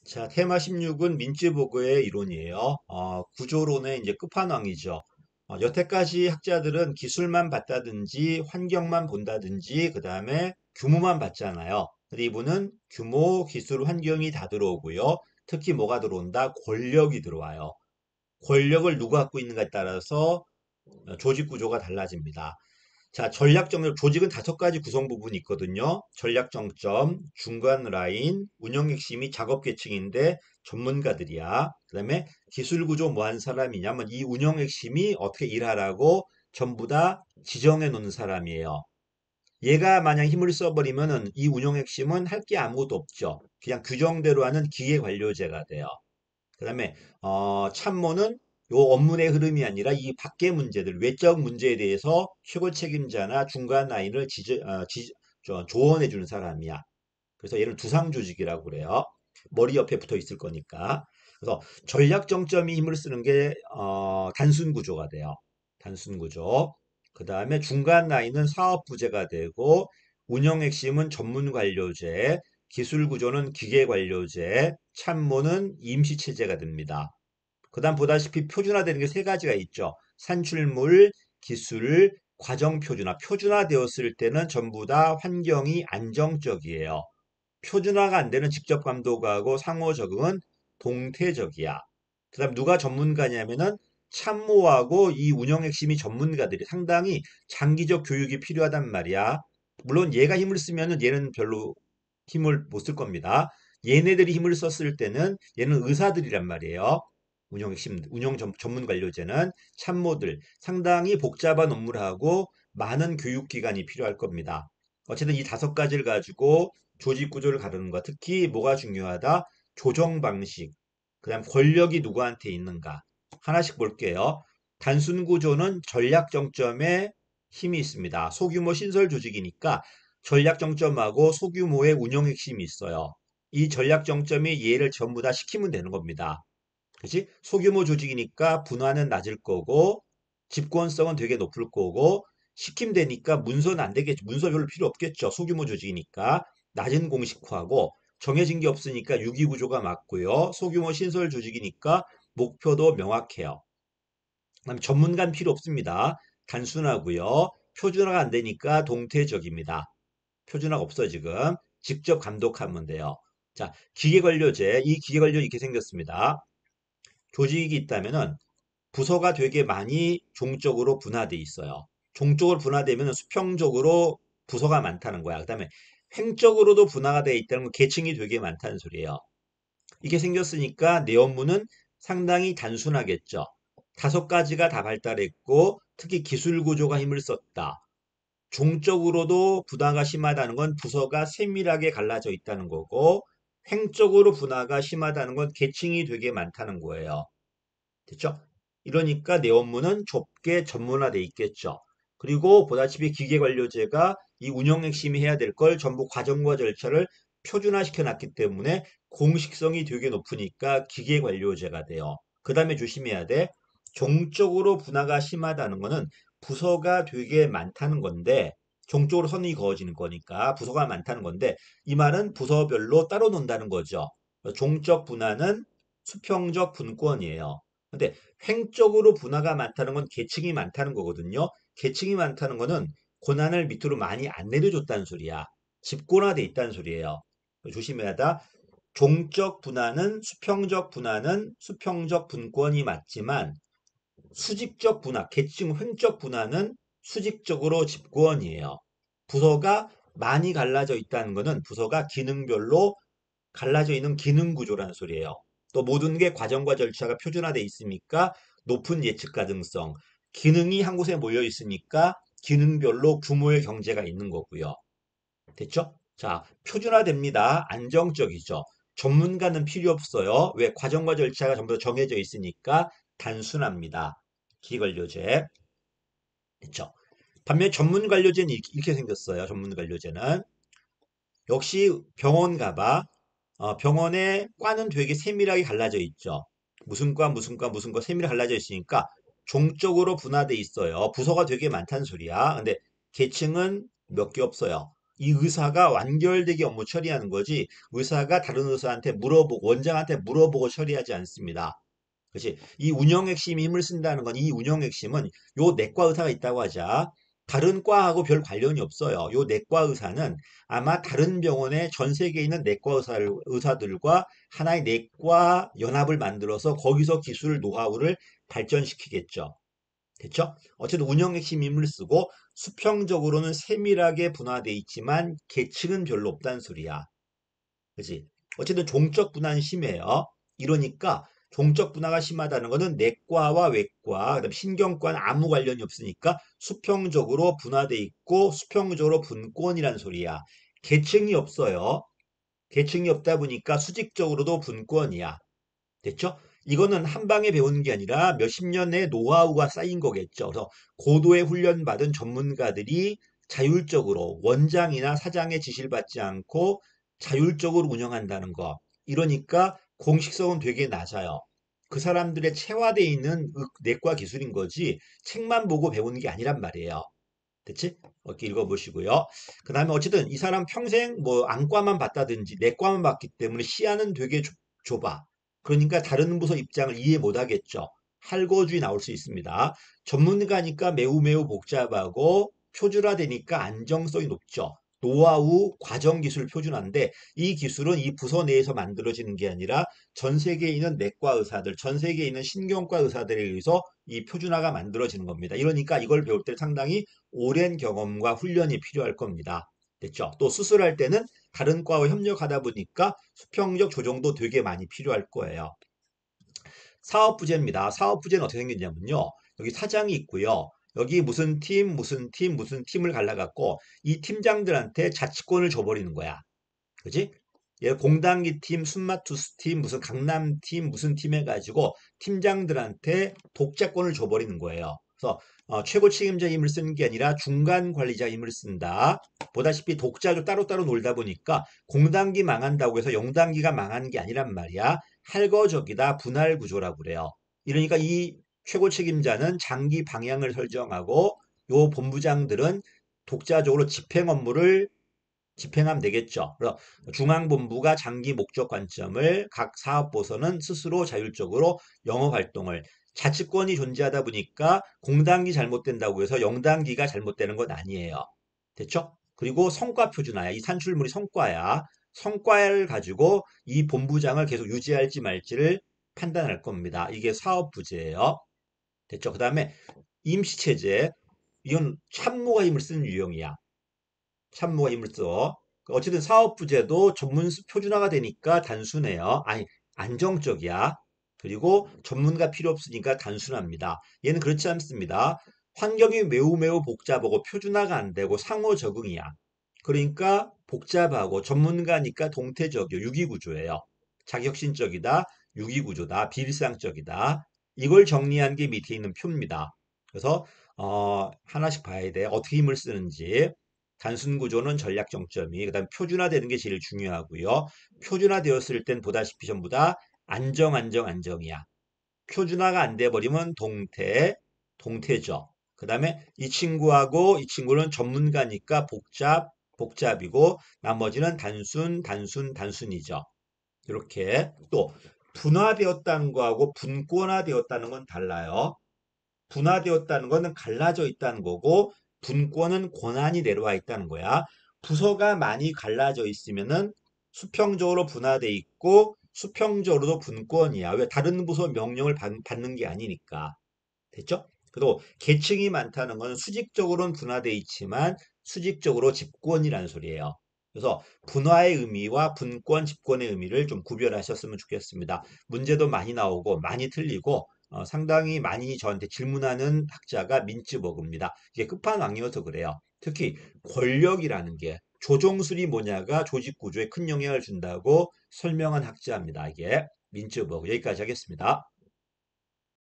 자, 테마 16은 민츠보그의 이론이에요. 구조론의 이제 끝판왕이죠. 여태까지 학자들은 기술만 봤다든지 환경만 본다든지 그 다음에 규모만 봤잖아요. 근데 이분은 규모, 기술, 환경이 다 들어오고요. 특히 뭐가 들어온다? 권력이 들어와요. 권력을 누가 갖고 있는가에 따라서 조직 구조가 달라집니다. 자, 전략 정점, 조직은 다섯 가지 구성 부분이 있거든요. 전략 정점, 중간 라인, 운영 핵심이 작업 계층인데 전문가들이야. 그다음에 기술 구조 뭐 한 사람이냐면 이 운영 핵심이 어떻게 일하라고 전부 다 지정해 놓는 사람이에요. 얘가 만약 힘을 써버리면은 이 운영 핵심은 할 게 아무것도 없죠. 그냥 규정대로 하는 기계 관료제가 돼요. 그다음에 참모는 요 업무의 흐름이 아니라 이 밖의 문제들, 외적 문제에 대해서 최고 책임자나 중간 라인을 조언해 주는 사람이야. 그래서 얘를 두상 조직이라고 그래요. 머리 옆에 붙어 있을 거니까. 그래서 전략 정점이 힘을 쓰는 게 단순 구조가 돼요. 단순 구조. 그 다음에 중간 라인은 사업 부제가 되고 운영 핵심은 전문 관료제, 기술 구조는 기계 관료제, 참모는 임시 체제가 됩니다. 그다음 보다시피 표준화되는 게 세 가지가 있죠. 산출물, 기술, 과정 표준화. 표준화되었을 때는 전부 다 환경이 안정적이에요. 표준화가 안 되는 직접 감독하고 상호 적응은 동태적이야. 그다음 누가 전문가냐면은 참모하고 이 운영 핵심이 전문가들이 상당히 장기적 교육이 필요하단 말이야. 물론 얘가 힘을 쓰면은 얘는 별로 힘을 못 쓸 겁니다. 얘네들이 힘을 썼을 때는 얘는 의사들이란 말이에요. 운영 핵심, 전문 관료제는 참모들 상당히 복잡한 업무를 하고 많은 교육 기간이 필요할 겁니다. 어쨌든 이 다섯 가지를 가지고 조직 구조를 가르는 것. 특히 뭐가 중요하다? 조정 방식. 그다음 권력이 누구한테 있는가? 하나씩 볼게요. 단순 구조는 전략 정점에 힘이 있습니다. 소규모 신설 조직이니까 전략 정점하고 소규모의 운영 핵심이 있어요. 이 전략 정점이 얘를 전부 다 시키면 되는 겁니다. 그치? 소규모 조직이니까 분화는 낮을 거고 집권성은 되게 높을 거고 시킴되니까 문서는 안 되겠죠. 문서 별로 필요 없겠죠. 소규모 조직이니까 낮은 공식화하고 정해진 게 없으니까 유기 구조가 맞고요. 소규모 신설 조직이니까 목표도 명확해요. 그다음에 전문가는 필요 없습니다. 단순하고요. 표준화가 안 되니까 동태적입니다. 표준화가 없어 지금. 직접 감독하면 돼요. 자, 기계관료제. 이 기계관료 이렇게 생겼습니다. 조직이 있다면은 부서가 되게 많이 종적으로 분화돼 있어요. 종적으로 분화되면 수평적으로 부서가 많다는 거야. 그다음에 횡적으로도 분화가 돼 있다는 건 계층이 되게 많다는 소리예요. 이게 생겼으니까 내 업무는 상당히 단순하겠죠. 다섯 가지가 다 발달했고 특히 기술 구조가 힘을 썼다. 종적으로도 분화가 심하다는 건 부서가 세밀하게 갈라져 있다는 거고 횡적으로 분화가 심하다는 건 계층이 되게 많다는 거예요. 됐죠? 이러니까 내 업무는 좁게 전문화돼 있겠죠. 그리고 보다시피 기계관료제가 이 운영 핵심이 해야 될 걸 전부 과정과 절차를 표준화시켜 놨기 때문에 공식성이 되게 높으니까 기계관료제가 돼요. 그 다음에 조심해야 돼. 종적으로 분화가 심하다는 거는 부서가 되게 많다는 건데 종적으로 선이 그어지는 거니까 부서가 많다는 건데 이 말은 부서별로 따로 논다는 거죠. 종적 분화는 수평적 분권이에요. 근데 횡적으로 분화가 많다는 건 계층이 많다는 거거든요. 계층이 많다는 거는 고난을 밑으로 많이 안 내려줬다는 소리야. 집권화돼 있다는 소리예요. 조심해야 한다. 종적 분화는 수평적 분권이 맞지만 수직적 분화, 계층 횡적 분화는 수직적으로 집권이에요. 부서가 많이 갈라져 있다는 것은 부서가 기능별로 갈라져 있는 기능 구조라는 소리예요. 또 모든 게 과정과 절차가 표준화돼 있으니까 높은 예측 가능성, 기능이 한 곳에 모여 있으니까 기능별로 규모의 경제가 있는 거고요. 됐죠? 자, 표준화됩니다. 안정적이죠. 전문가는 필요 없어요. 왜? 과정과 절차가 전부 다 정해져 있으니까 단순합니다. 기관료제. 됐죠? 반면 전문 관료제는 이렇게 생겼어요. 전문 관료제는. 역시 병원 가봐. 병원의 과는 되게 세밀하게 갈라져 있죠. 무슨 과, 무슨 과, 무슨 과 세밀하게 갈라져 있으니까 종적으로 분화돼 있어요. 부서가 되게 많다는 소리야. 근데 계층은 몇 개 없어요. 이 의사가 완결되게 업무 처리하는 거지 의사가 다른 의사한테 물어보고 원장한테 물어보고 처리하지 않습니다. 그렇지? 이 운영 핵심이 힘을 쓴다는 건 이 운영 핵심은 요 내과 의사가 있다고 하자. 다른 과하고 별 관련이 없어요. 요 내과 의사는 아마 다른 병원에 전 세계에 있는 내과 의사들과 하나의 내과 연합을 만들어서 거기서 기술 노하우를 발전시키겠죠. 됐죠? 어쨌든 운영 핵심 힘을 쓰고 수평적으로는 세밀하게 분화돼 있지만 계층은 별로 없다는 소리야. 그지? 어쨌든 종적 분화는 심해요. 이러니까 종적 분화가 심하다는 것은 내과와 외과, 그다음 신경과는 아무 관련이 없으니까 수평적으로 분화돼 있고 수평적으로 분권이란 소리야. 계층이 없어요. 계층이 없다 보니까 수직적으로도 분권이야. 됐죠? 이거는 한 방에 배우는 게 아니라 몇십 년의 노하우가 쌓인 거겠죠. 그래서 고도의 훈련받은 전문가들이 자율적으로 원장이나 사장의 지시를 받지 않고 자율적으로 운영한다는 거. 이러니까 공식성은 되게 낮아요. 그 사람들의 체화되어 있는 내과 기술인 거지 책만 보고 배우는 게 아니란 말이에요. 됐지? 이렇게 읽어보시고요. 그 다음에 어쨌든 이 사람 평생 뭐 안과만 봤다든지 내과만 봤기 때문에 시야는 되게 좁아. 그러니까 다른 부서 입장을 이해 못하겠죠. 할거주의 나올 수 있습니다. 전문가니까 매우 매우 복잡하고 표준화되니까 안정성이 높죠. 노하우, 과정 기술 표준화인데 이 기술은 이 부서 내에서 만들어지는 게 아니라 전 세계에 있는 내과 의사들, 전 세계에 있는 신경과 의사들에 의해서 이 표준화가 만들어지는 겁니다. 이러니까 이걸 배울 때 상당히 오랜 경험과 훈련이 필요할 겁니다. 됐죠? 또 수술할 때는 다른 과와 협력하다 보니까 수평적 조정도 되게 많이 필요할 거예요. 사업부제입니다. 사업부제는 어떻게 생겼냐면요. 여기 사장이 있고요. 여기 무슨 팀, 무슨 팀, 무슨 팀을 갈라갖고 이 팀장들한테 자치권을 줘버리는 거야. 그지? 얘 공단기 팀, 순마투스 팀, 무슨 강남 팀, 무슨 팀 해가지고 팀장들한테 독자권을 줘버리는 거예요. 그래서 최고 책임자 힘을 쓰는 게 아니라 중간 관리자 힘을 쓴다. 보다시피 독자도 따로따로 놀다 보니까 공단기 망한다고 해서 영단기가 망하는 게 아니란 말이야. 할거적이다, 분할 구조라고 그래요. 이러니까 이 최고 책임자는 장기 방향을 설정하고 요 본부장들은 독자적으로 집행 업무를 집행하면 되겠죠. 그래서 중앙본부가 장기 목적 관점을 각 사업부서는 스스로 자율적으로 영업 활동을 자치권이 존재하다 보니까 공단기 잘못된다고 해서 영단기가 잘못되는 건 아니에요. 됐죠? 그리고 성과 표준화야. 이 산출물이 성과야. 성과를 가지고 이 본부장을 계속 유지할지 말지를 판단할 겁니다. 이게 사업 부재예요. 됐죠? 그 다음에 임시체제. 이건 참모가 힘을 쓰는 유형이야. 참모가 힘을 써. 어쨌든 사업 부제도 전문수 표준화가 되니까 단순해요. 아니, 안정적이야. 그리고 전문가 필요 없으니까 단순합니다. 얘는 그렇지 않습니다. 환경이 매우 매우 복잡하고 표준화가 안 되고 상호 적응이야. 그러니까 복잡하고 전문가니까 동태적이요. 유기구조예요. 자격신적이다. 유기구조다. 비일상적이다. 이걸 정리한 게 밑에 있는 표입니다. 그래서 하나씩 봐야 돼. 어떻게 힘을 쓰는지. 단순 구조는 전략 정점이, 그다음 표준화되는 게 제일 중요하고요. 표준화되었을 땐 보다시피 전부 다 안정이야. 표준화가 안 돼 버리면 동태죠. 그다음에 이 친구하고 이 친구는 전문가니까 복잡이고 나머지는 단순이죠. 이렇게 또 분화되었다는 거하고 분권화되었다는 건 달라요. 분화되었다는 것은 갈라져 있다는 거고 분권은 권한이 내려와 있다는 거야. 부서가 많이 갈라져 있으면은 수평적으로 분화돼 있고 수평적으로도 분권이야. 왜 다른 부서 명령을 받는 게 아니니까. 됐죠? 그리고 계층이 많다는 것은 수직적으로는 분화돼 있지만 수직적으로 집권이라는 소리예요. 그래서 분화의 의미와 분권, 집권의 의미를 좀 구별하셨으면 좋겠습니다. 문제도 많이 나오고 많이 틀리고 상당히 많이 저한테 질문하는 학자가 민츠버그입니다. 이게 끝판왕이어서 그래요. 특히 권력이라는 게 조종술이 뭐냐가 조직 구조에 큰 영향을 준다고 설명한 학자입니다. 이게 민츠버그 여기까지 하겠습니다.